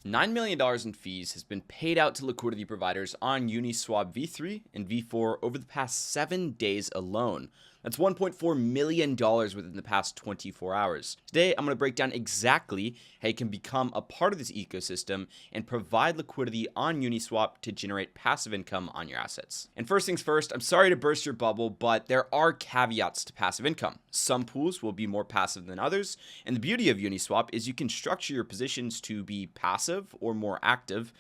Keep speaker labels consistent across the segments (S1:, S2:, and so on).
S1: $9 million in fees has been paid out to liquidity providers on Uniswap v3 and v4 over the past 7 days alone. That's $1.4 million within the past 24 hours. Today, I'm going to break down exactly how you can become a part of this ecosystem and provide liquidity on Uniswap to generate passive income on your assets. And first things first, I'm sorry to burst your bubble, but there are caveats to passive income. Some pools will be more passive than others, and the beauty of Uniswap is you can structure your positions to be passive or more active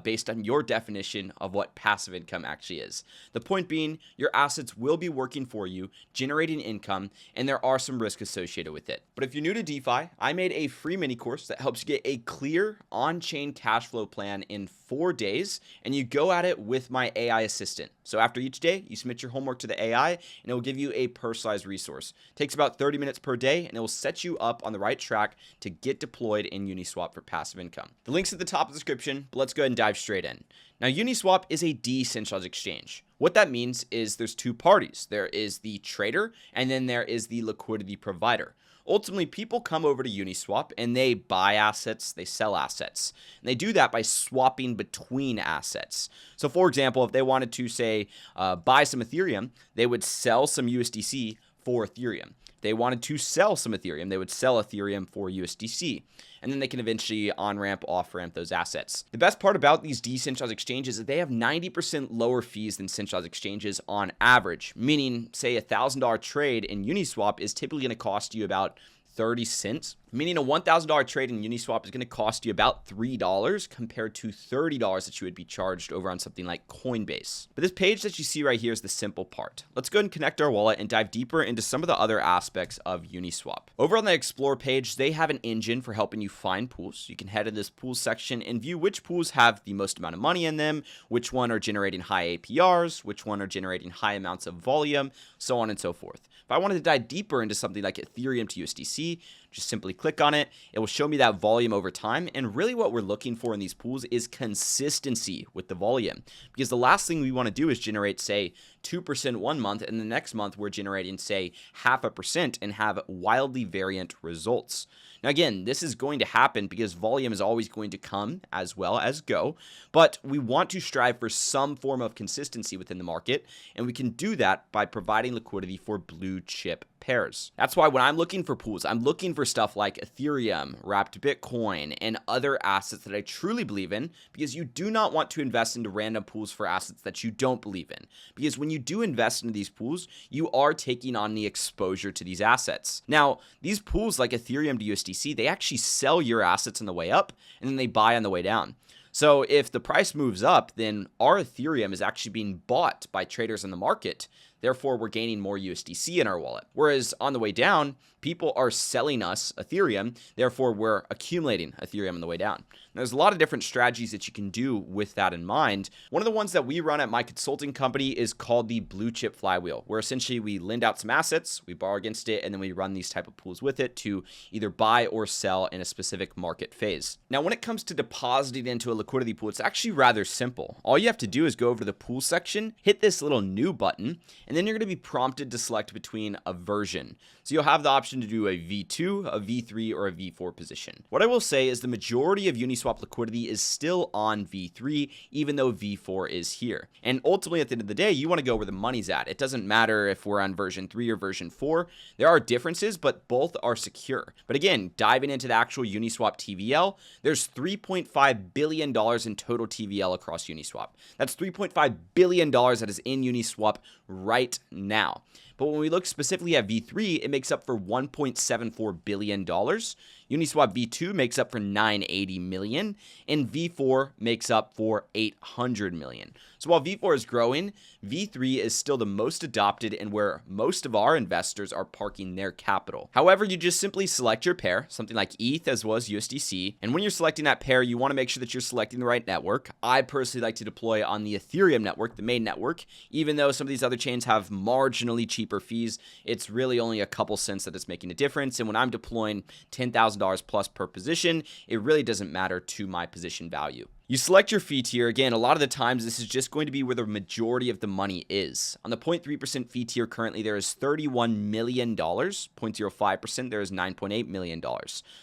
S1: based on your definition of what passive income actually is. The point being, your assets will be working for you, generating income, and there are some risks associated with it. But if you're new to DeFi, I made a free mini course that helps you get a clear on-chain cash flow plan in 4 days, and you go at it with my AI assistant. So after each day, you submit your homework to the AI, and it will give you a personalized resource. It takes about 30 minutes per day, and it will set you up on the right track to get deployed in Uniswap for passive income. The link's at the top of the description, but let's go ahead and dive straight in. Now, Uniswap is a decentralized exchange. What that means is there's two parties. There is the trader, and then there is the liquidity provider. Ultimately, people come over to Uniswap and they buy assets, they sell assets. And they do that by swapping between assets. So for example, if they wanted to say buy some Ethereum, they would sell some USDC for Ethereum. If they wanted to sell some Ethereum, they would sell Ethereum for USDC. And then they can eventually on-ramp, off-ramp those assets. The best part about these decentralized exchanges is that they have 90% lower fees than centralized exchanges on average, meaning, say, a $1,000 trade in Uniswap is typically going to cost you about 30 cents, meaning a $1,000 trade in Uniswap is going to cost you about $3 compared to $30 that you would be charged over on something like Coinbase. But this page that you see right here is the simple part. Let's go ahead and connect our wallet and dive deeper into some of the other aspects of Uniswap. Over on the Explore page, they have an engine for helping you find pools. You can head to this pools section and view which pools have the most amount of money in them, which one are generating high APRs, which one are generating high amounts of volume, so on and so forth. If I wanted to dive deeper into something like Ethereum to USDC, just simply click on it. It will show me that volume over time. And really what we're looking for in these pools is consistency with the volume. Because the last thing we want to do is generate, say, 2% one month, and the next month we're generating, say, 0.5% and have wildly variant results. Now, again, this is going to happen because volume is always going to come as well as go, but we want to strive for some form of consistency within the market, and we can do that by providing liquidity for blue chip pairs. That's why when I'm looking for pools, I'm looking for stuff like Ethereum, wrapped Bitcoin, and other assets that I truly believe in, because you do not want to invest into random pools for assets that you don't believe in. Because when you do invest into these pools, you are taking on the exposure to these assets. Now, these pools like Ethereum to USDC, they actually sell your assets on the way up, and then they buy on the way down. So if the price moves up, then our Ethereum is actually being bought by traders in the market. Therefore, we're gaining more USDC in our wallet. Whereas on the way down, people are selling us Ethereum. Therefore, we're accumulating Ethereum on the way down. There's a lot of different strategies that you can do with that in mind. One of the ones that we run at my consulting company is called the blue chip flywheel, where essentially we lend out some assets, we borrow against it, and then we run these type of pools with it to either buy or sell in a specific market phase. Now, when it comes to depositing into a liquidity pool, it's actually rather simple. All you have to do is go over to the pool section, hit this little new button, and then you're going to be prompted to select between a version. So you'll have the option to do a V2, a V3, or a V4 position. What I will say is the majority of Uniswap liquidity is still on V3, even though V4 is here. And ultimately, at the end of the day, you want to go where the money's at. It doesn't matter if we're on version 3 or version 4. There are differences, but both are secure. But again, diving into the actual Uniswap TVL, there's $3.5 billion in total TVL across Uniswap. That's $3.5 billion that is in Uniswap right now. But when we look specifically at V3, it makes up for $1.74 billion. Uniswap V2 makes up for $980 million, and V4 makes up for $800 million. So while V4 is growing, V3 is still the most adopted and where most of our investors are parking their capital. However, you just simply select your pair, something like ETH as well as USDC. And when you're selecting that pair, you want to make sure that you're selecting the right network. I personally like to deploy on the Ethereum network, the main network. Even though some of these other chains have marginally cheaper fees, it's really only a couple cents that is making a difference. And when I'm deploying $10,000 plus per position, it really doesn't matter to my position value. You select your fee tier. Again, a lot of the times this is just going to be where the majority of the money is. On the 0.3% fee tier currently, there is $31 million. 0.05%, there is $9.8 million.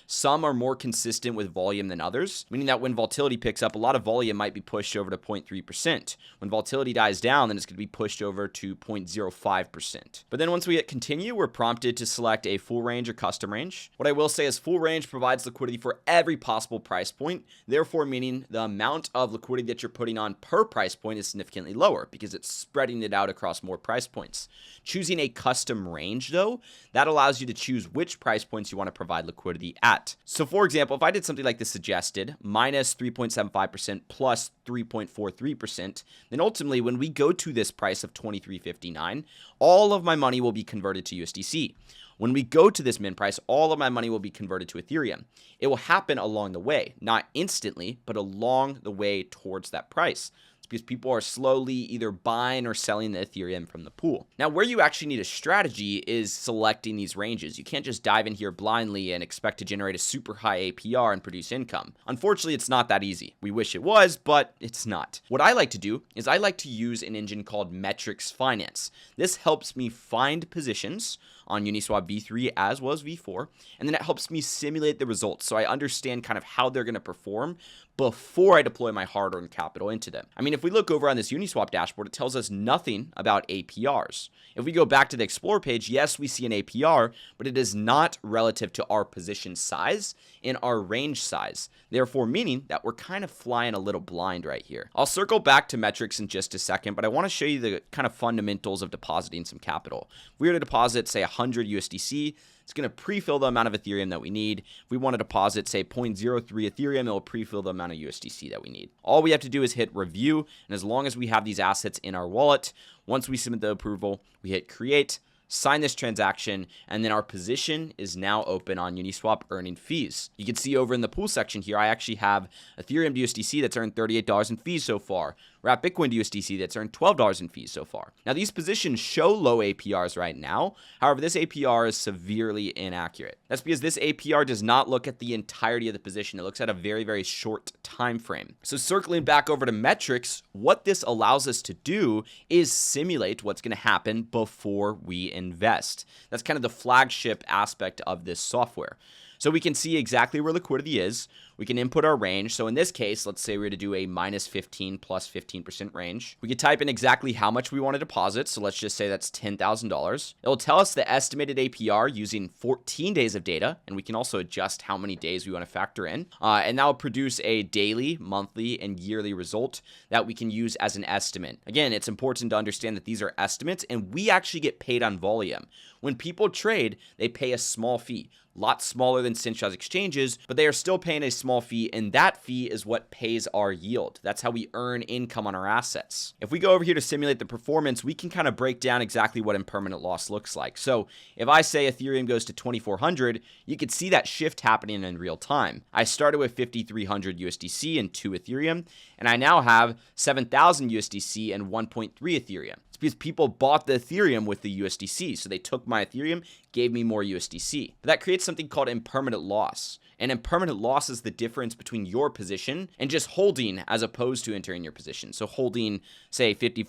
S1: Some are more consistent with volume than others, meaning that when volatility picks up, a lot of volume might be pushed over to 0.3%. When volatility dies down, then it's going to be pushed over to 0.05%. But then once we hit continue, we're prompted to select a full range or custom range. What I will say is full range provides liquidity for every possible price point, therefore meaning the amount of liquidity that you're putting on per price point is significantly lower because it's spreading it out across more price points. Choosing a custom range, though, that allows you to choose which price points you want to provide liquidity at. So for example, if I did something like the suggested, minus 3.75% plus 3.43%, then ultimately when we go to this price of $23.59, all of my money will be converted to USDC. When we go to this min price, all of my money will be converted to Ethereum. It will happen along the way, not instantly, but along the way towards that price. It's because people are slowly either buying or selling the Ethereum from the pool. Now, where you actually need a strategy is selecting these ranges. You can't just dive in here blindly and expect to generate a super high APR and produce income. Unfortunately, it's not that easy. We wish it was, but it's not. What I like to do is I like to use an engine called Metrics Finance. This helps me find positions on Uniswap v3 as well as v4, and then it helps me simulate the results so I understand kind of how they're going to perform before I deploy my hard-earned capital into them. I mean, if we look over on this Uniswap dashboard, it tells us nothing about APRs. If we go back to the Explore page, yes, we see an APR, but it is not relative to our position size and our range size, therefore meaning that we're kind of flying a little blind right here. I'll circle back to metrics in just a second, but I want to show you the kind of fundamentals of depositing some capital. If we were to deposit, say, 100 USDC, it's going to pre-fill the amount of Ethereum that we need. If we want to deposit, say, 0.03 Ethereum, it will pre-fill the amount of USDC that we need. All we have to do is hit review, and as long as we have these assets in our wallet, once we submit the approval, we hit create, sign this transaction, and then our position is now open on Uniswap earning fees. You can see over in the pool section here, I actually have Ethereum to USDC that's earned $38 in fees so far. Wrap Bitcoin to USDC that's earned $12 in fees so far. Now, these positions show low APRs right now. However, this APR is severely inaccurate. That's because this APR does not look at the entirety of the position. It looks at a very, very short time frame. So circling back over to metrics, what this allows us to do is simulate what's going to happen before we invest. That's kind of the flagship aspect of this software. So we can see exactly where liquidity is. We can input our range. So in this case, let's say we were to do a minus 15 plus 15% range. We could type in exactly how much we want to deposit. So let's just say that's $10,000. It'll tell us the estimated APR using 14 days of data. And we can also adjust how many days we want to factor in. And that will produce a daily, monthly, and yearly result that we can use as an estimate. Again, it's important to understand that these are estimates and we actually get paid on volume. When people trade, they pay a small fee. Lot smaller than centralized exchanges, but they are still paying a small fee, and that fee is what pays our yield. That's how we earn income on our assets. If we go over here to simulate the performance, we can kind of break down exactly what impermanent loss looks like. So if I say Ethereum goes to 2,400, you could see that shift happening in real time. I started with 5,300 USDC and 2 Ethereum, and I now have 7,000 USDC and 1.3 Ethereum. It's because people bought the Ethereum with the USDC. So they took my Ethereum, gave me more USDC. But that creates something called impermanent loss. And impermanent loss is the difference between your position and just holding as opposed to entering your position. So holding, say, 54%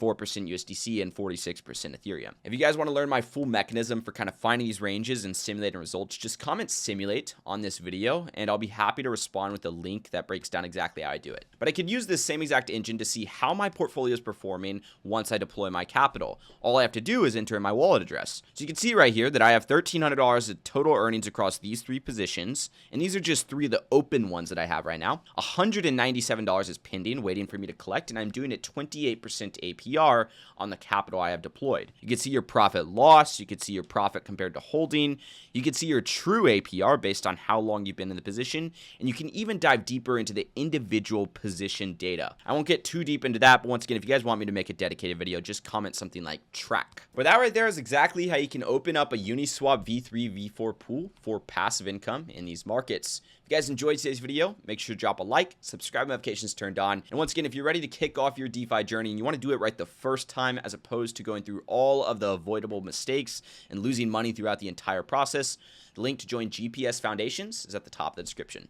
S1: USDC and 46% Ethereum. If you guys want to learn my full mechanism for kind of finding these ranges and simulating results, just comment simulate on this video and I'll be happy to respond with a link that breaks down exactly how I do it. But I could use this same exact engine to see how my portfolio is performing once I deploy my capital. All I have to do is enter in my wallet address. So you can see right here that I have $1,300 of total earnings across these 3 positions, and these are just 3 of the open ones that I have right now. $197 is pending, waiting for me to collect, and I'm doing a 28% APR on the capital I have deployed. You can see your profit loss, you can see your profit compared to holding, you can see your true APR based on how long you've been in the position, and you can even dive deeper into the individual position data. I won't get too deep into that, but once again, if you guys want me to make a dedicated video, just comment something like track. But that right there is exactly how you can open up a Uniswap v3, v4 pool for passive income in these markets. If you guys enjoyed today's video, make sure to drop a like, subscribe, notifications turned on. And once again, if you're ready to kick off your DeFi journey and you want to do it right the first time as opposed to going through all of the avoidable mistakes and losing money throughout the entire process, the link to join GPS Foundations is at the top of the description.